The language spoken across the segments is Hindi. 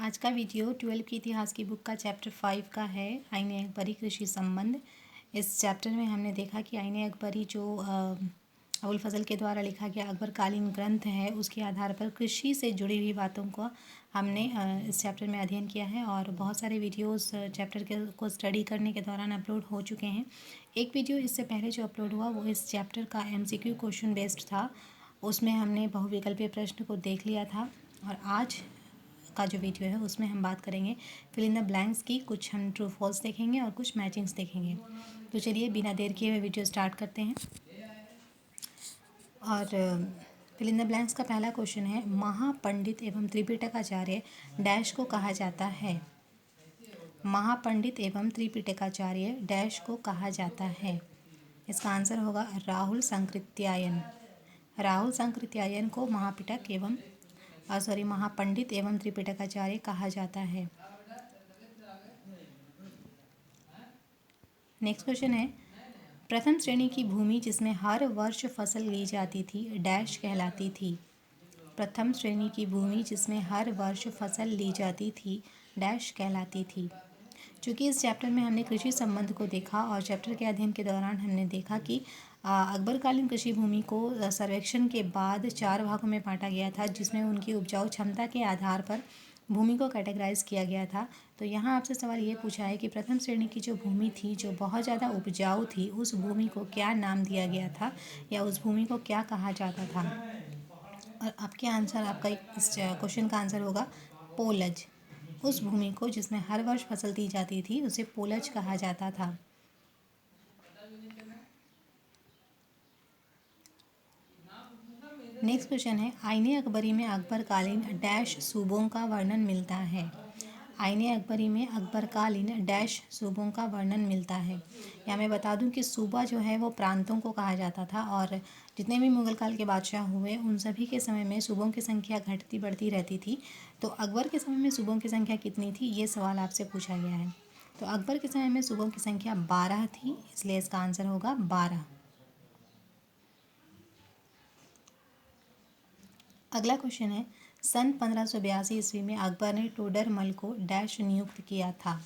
आज का वीडियो 12 की इतिहास की बुक का चैप्टर 5 का है। आईन अकबरी कृषि संबंध। इस चैप्टर में हमने देखा कि आईन अकबरी जो अबुल फजल के द्वारा लिखा गया अकबरकालीन ग्रंथ है, उसके आधार पर कृषि से जुड़ी हुई बातों को हमने इस चैप्टर में अध्ययन किया है और बहुत सारे वीडियोस चैप्टर के को स्टडी करने के दौरान अपलोड हो चुके हैं। एक वीडियो इससे पहले जो अपलोड हुआ वो इस चैप्टर का MCQ क्वेश्चन बेस्ड था। उसमें हमने बहुविकल्पीय प्रश्न को देख लिया था और आज का जो वीडियो है उसमें हम बात करेंगे फिल इन द ब्लैंक्स की। कुछ हम ट्रू फॉल्स देखेंगे और कुछ मैचिंग्स देखेंगे। तो चलिए बिना देर किए हुए वीडियो स्टार्ट करते हैं। और फिल इन द ब्लैंक्स का पहला क्वेश्चन है, महापंडित एवं त्रिपिटकाचार्य डैश को कहा जाता है। महापंडित एवं त्रिपिटकाचार्य डैश को कहा जाता है। इसका आंसर होगा राहुल संकृत्यायन। राहुल संकृत्यायन को महापिटक एवं महापंडित एवं त्रिपिटकाचार्य कहा जाता है। नेक्स्ट क्वेश्चन है, प्रथम श्रेणी की भूमि जिसमें हर वर्ष फसल ली जाती थी डैश कहलाती थी। प्रथम श्रेणी की भूमि जिसमें हर वर्ष फसल ली जाती थी डैश कहलाती थी। चूँकि इस चैप्टर में हमने कृषि संबंध को देखा और चैप्टर के अध्ययन के दौरान हमने देखा कि अकबरकालीन कृषि भूमि को सर्वेक्षण के बाद 4 भागों में बांटा गया था, जिसमें उनकी उपजाऊ क्षमता के आधार पर भूमि को कैटेगराइज किया गया था। तो यहाँ आपसे सवाल ये पूछा है कि प्रथम श्रेणी की जो भूमि थी जो बहुत ज़्यादा उपजाऊ थी, उस भूमि को क्या नाम दिया गया था या उस भूमि को क्या कहा जाता था। और आपका इस क्वेश्चन का आंसर होगा पोलज। उस भूमि को जिसमें हर वर्ष फसल दी जाती थी उसे पोलज कहा जाता था। नेक्स्ट क्वेश्चन है, आईने अकबरी में अकबरकालीन डैश सूबों का वर्णन मिलता है। आईने अकबरी में अकबरकालीन डैश सूबों का वर्णन मिलता है। यहाँ मैं बता दूं कि सूबा जो है वो प्रांतों को कहा जाता था और जितने भी मुगल काल के बादशाह हुए उन सभी के समय में सूबों की संख्या घटती बढ़ती रहती थी। तो अकबर के समय में सूबों की संख्या कितनी थी, ये सवाल आपसे पूछा गया है। तो अकबर के समय में सूबों की संख्या 12 थी, इसलिए इसका आंसर होगा 12। अगला क्वेश्चन है, सन 1582 ईस्वी में अकबर ने टोडरमल को डैश नियुक्त किया था।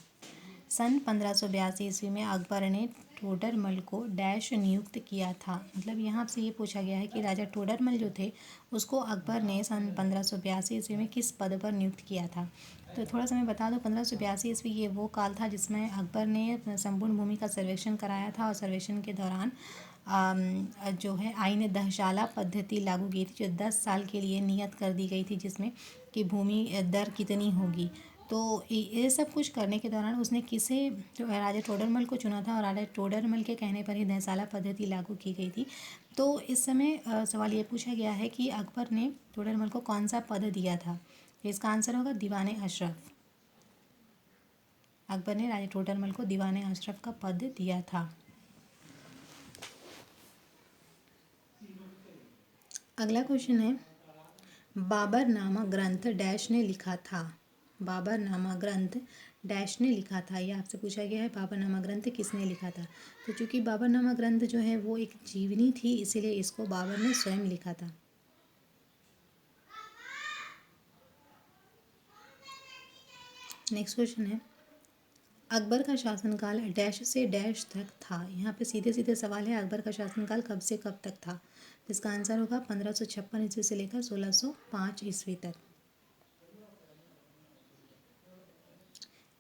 सन 1582 ईस्वी में अकबर ने टोडरमल को डैश नियुक्त किया था। मतलब यहाँ से ये पूछा गया है कि राजा टोडरमल जो थे उसको अकबर ने सन 1582 ईस्वी में किस पद पर नियुक्त किया था। तो थोड़ा सा मैं बता दूँ, 1582 ईस्वी ये वो काल था जिसमें अकबर ने संपूर्ण भूमि का सर्वेक्षण कराया था और सर्वेक्षण के दौरान जो है आईने दहशाला पद्धति लागू की थी, जो 10 साल के लिए नियत कर दी गई थी, जिसमें कि भूमि दर कितनी होगी। तो ये सब कुछ करने के दौरान उसने किसे, जो राजा टोडरमल को चुना था और राजा टोडरमल के कहने पर ही दहसाला पद्धति लागू की गई थी। तो इस समय सवाल ये पूछा गया है कि अकबर ने टोडरमल को कौन सा पद दिया था। इसका आंसर होगा दीवाने अशरफ। अकबर ने राजा टोडरमल को दीवाने अशरफ का पद दिया था। अगला क्वेश्चन है, बाबर नामा ग्रंथ डैश ने लिखा था। बाबर नामा ग्रंथ डैश ने लिखा था। यह आपसे पूछा गया है बाबर नामा ग्रंथ किसने लिखा था। तो चूंकि बाबर नामा ग्रंथ जो है वो एक जीवनी थी, इसीलिए इसको बाबर ने स्वयं लिखा था। नेक्स्ट क्वेश्चन है, अकबर का शासनकाल डैश से डैश तक था। यहाँ पे सीधे सीधे सवाल है, अकबर का शासनकाल कब से कब तक था। इसका आंसर होगा 1556 ईस्वी से लेकर 1605 ईस्वी तक।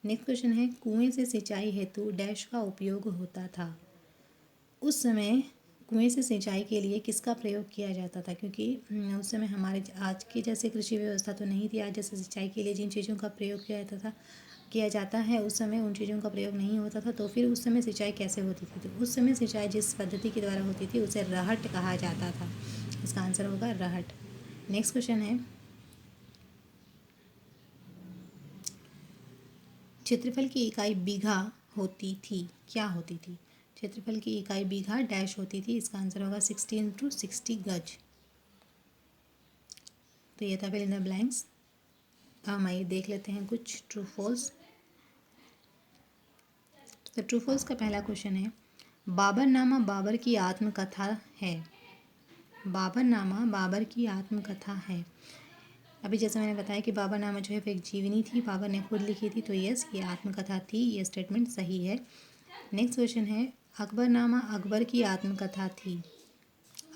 नेक्स्ट क्वेश्चन है, कुएं से सिंचाई हेतु डैश का उपयोग होता था। उस समय कुएं से सिंचाई के लिए किसका प्रयोग किया जाता था, क्योंकि उस समय हमारे आज की जैसे कृषि व्यवस्था तो नहीं थी। आज जैसे सिंचाई के लिए जिन चीज़ों का प्रयोग किया जाता है उस समय उन चीज़ों का प्रयोग नहीं होता था। तो फिर उस समय सिंचाई कैसे होती थी। तो उस समय सिंचाई जिस पद्धति के द्वारा होती थी उसे रहट कहा जाता था। इसका आंसर होगा रहट। नेक्स्ट क्वेश्चन है, क्षेत्रफल की इकाई बीघा होती थी, क्या होती थी। क्षेत्रफल की इकाई बीघा डैश होती थी। इसका आंसर होगा 60 × 60 गज। तो ये था फिल इन द ब्लैंक्स। अब हम आइए देख लेते हैं कुछ ट्रू फॉल्स। तो ट्रू फॉल्स का पहला क्वेश्चन है, बाबरनामा बाबर की आत्मकथा है। बाबरनामा बाबर की आत्मकथा है। अभी जैसे मैंने बताया कि बाबरनामा जो है वो एक जीवनी थी, बाबर ने खुद लिखी थी, तो यस ये आत्मकथा थी, ये स्टेटमेंट सही है। नेक्स्ट क्वेश्चन है, अकबरनामा अकबर की आत्मकथा थी।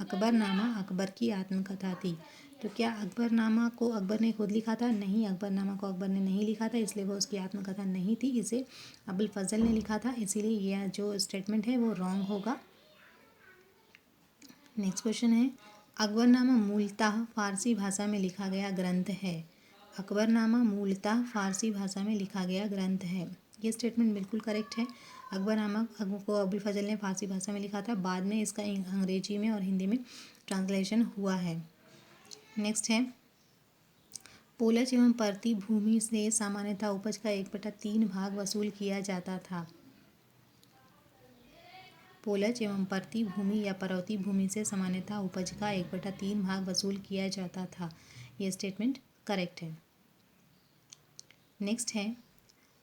अकबरनामा अकबर की आत्मकथा थी, तो क्या अकबरनामा को अकबर ने खुद लिखा था? नहीं, अकबरनामा को अकबर ने नहीं लिखा था, इसलिए वो उसकी आत्मकथा नहीं थी, इसे अबुल फजल ने लिखा था, इसीलिए यह जो स्टेटमेंट है वो रॉन्ग होगा। नेक्स्ट क्वेश्चन है, अकबरनामा मूलतः फारसी भाषा में लिखा गया ग्रंथ है। अकबरनामा मूलतः फारसी भाषा में लिखा गया ग्रंथ है, ये स्टेटमेंट बिल्कुल करेक्ट है। अकबरनामा को अबुल फजल ने फारसी भाषा में लिखा था, बाद में इसका अंग्रेजी में और हिंदी में ट्रांसलेशन हुआ है। नेक्स्ट है, पोलज एवं परती भूमि से सामान्यतः उपज का 1/3 भाग वसूल किया जाता था। पोलज एवं परती भूमि या परौती भूमि से सामान्यतः उपज का 1/3 भाग वसूल किया जाता था, यह स्टेटमेंट करेक्ट है। नेक्स्ट है,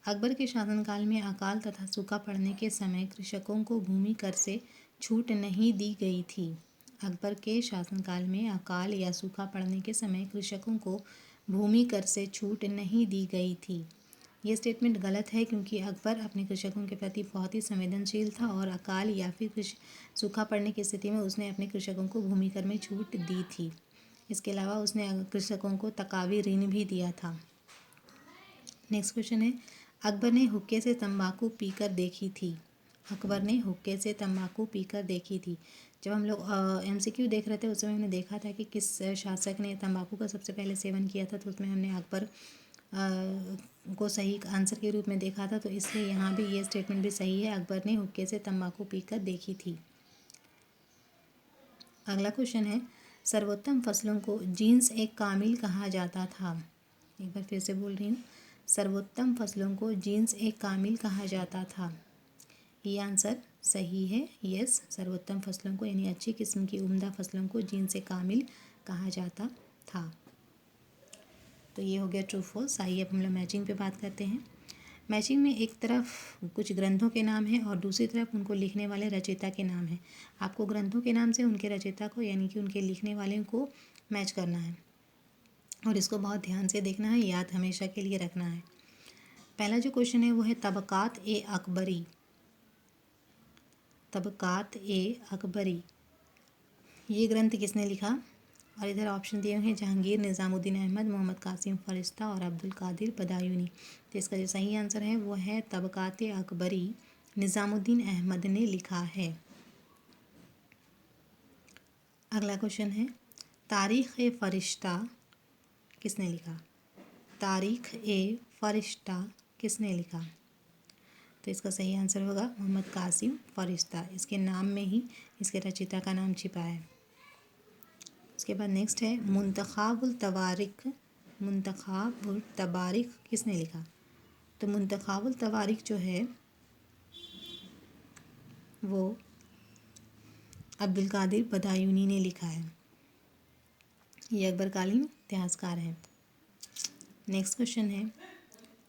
अकबर के शासनकाल में अकाल तथा सूखा पड़ने के समय कृषकों को भूमि कर से छूट नहीं दी गई थी। अकबर के शासनकाल में अकाल या सूखा पड़ने के समय कृषकों को भूमि कर से छूट नहीं दी गई थी, ये स्टेटमेंट गलत है, क्योंकि अकबर अपने कृषकों के प्रति बहुत ही संवेदनशील था और अकाल या फिर सूखा पड़ने की स्थिति में उसने अपने कृषकों को भूमि कर में छूट दी थी। इसके अलावा उसने कृषकों को तकावी ऋण भी दिया था। नेक्स्ट क्वेश्चन है, अकबर ने हुक्के से तंबाकू पीकर देखी थी। अकबर ने हुक्के से तंबाकू पीकर देखी थी। जब हम लोग MCQ देख रहे थे उस समय हमने देखा था कि किस शासक ने तंबाकू का सबसे पहले सेवन किया था, तो उसमें हमने अकबर को सही आंसर के रूप में देखा था, तो इसलिए यहाँ भी ये स्टेटमेंट भी सही है, अकबर ने हुक्के से तंबाकू पीकर देखी थी। अगला क्वेश्चन है, सर्वोत्तम फसलों को जीन्स एक कामिल कहा जाता था। एक बार फिर से बोल रही हूँ, सर्वोत्तम फसलों को जीन्स एक कामिल कहा जाता था, ये आंसर सही है। यस, सर्वोत्तम फसलों को यानी अच्छी किस्म की उम्दा फसलों को जीन्स एक कामिल कहा जाता था। तो ये हो गया ट्रू फॉल्स। आइए अब हम लोग मैचिंग पे बात करते हैं। मैचिंग में एक तरफ कुछ ग्रंथों के नाम हैं और दूसरी तरफ उनको लिखने वाले रचयिता के नाम हैं। आपको ग्रंथों के नाम से उनके रचयिता को यानी कि उनके लिखने वाले को मैच करना है और इसको बहुत ध्यान से देखना है, याद हमेशा के लिए रखना है। पहला जो क्वेश्चन है वो है तबकात ए अकबरी। तबकात ए अकबरी ये ग्रंथ किसने लिखा? और इधर ऑप्शन दिए हुए हैं जहांगीर, निज़ामुद्दीन अहमद, मोहम्मद कासिम फरिश्ता और अब्दुल कादिर बदायूनी। तो इसका जो सही आंसर है वो है तबकात अकबरी, निज़ामुद्दीन अहमद ने लिखा है। अगला क्वेश्चन है, तारीख़ ए फ़रिश्ता किसने लिखा? तारीख़ ए फ़रिश्ता किसने लिखा? तो इसका सही आंसर होगा मोहम्मद कासिम फरिश्ता। इसके नाम में ही इसके रचयिता का नाम छिपा है। उसके बाद नेक्स्ट है, मुंतखाबुल तवारिख। मुंतखाबुल तवारिख किसने लिखा? तो मुंतखाबुल तवारिख जो है वो अब्दुल कादिर बदायूनी ने लिखा है, ये अकबरकालीन इतिहासकार है। नेक्स्ट क्वेश्चन है,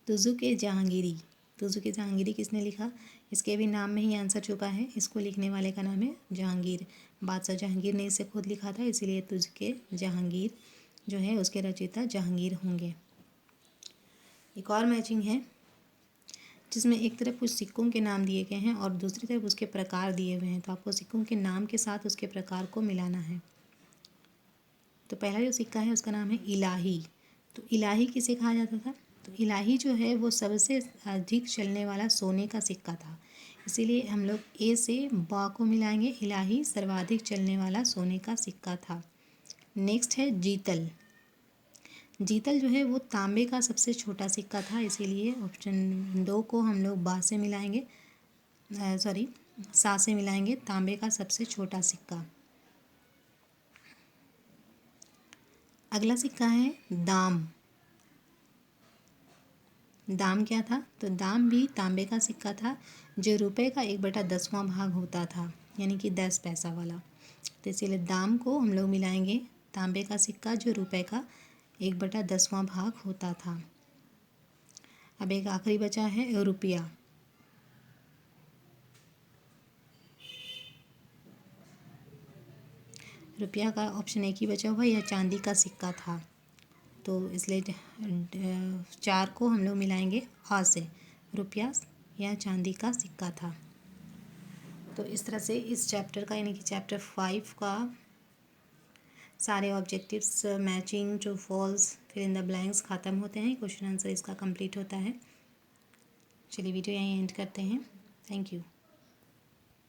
तुज़ुक-ए जहांगीरी। तुज़ुक-ए जहांगीरी किसने लिखा? इसके भी नाम में ही आंसर छुपा है, इसको लिखने वाले का नाम है जहांगीर। बादशाह जहांगीर ने इसे खुद लिखा था, इसीलिए तुज़ुक-ए जहांगीर जो है उसके रचयिता जहांगीर होंगे। एक और मैचिंग है जिसमें एक तरफ कुछ सिक्कों के नाम दिए गए हैं और दूसरी तरफ उसके प्रकार दिए हुए हैं, तो आपको सिक्कों के नाम के साथ उसके प्रकार को मिलाना है। तो पहला जो सिक्का है उसका नाम है इलाही। तो इलाही किसे कहा जाता था? तो इलाही जो है वो सबसे अधिक चलने वाला सोने का सिक्का था, इसीलिए हम लोग ए से बा को मिलाएंगे, इलाही सर्वाधिक चलने वाला सोने का सिक्का था। नेक्स्ट है जीतल। जीतल जो है वो तांबे का सबसे छोटा सिक्का था, इसीलिए ऑप्शन 2 को हम लोग बा से मिलाएंगे, सा से मिलाएंगे, तांबे का सबसे छोटा सिक्का। अगला सिक्का है दाम। दाम क्या था? तो दाम भी तांबे का सिक्का था जो रुपए का 1/10वां भाग होता था, यानी कि 10 पैसा वाला। तो इसीलिए दाम को हम लोग मिलाएंगे, तांबे का सिक्का जो रुपए का 1/10वां भाग होता था। अब एक आखिरी बचा है रुपया। रुपया का ऑप्शन एक ही बचा हुआ, यह चांदी का सिक्का था। तो इसलिए 4 को हम लोग मिलाएंगे आ से, रुपया या चांदी का सिक्का था। तो इस तरह से इस चैप्टर का यानी कि चैप्टर 5 का सारे ऑब्जेक्टिव्स, मैचिंग, ट्रू फॉल्स, फिर इन द ब्लैंक्स ख़त्म होते हैं। क्वेश्चन आंसर इसका कंप्लीट होता है। चलिए वीडियो यहीं एंड करते हैं। Thank you.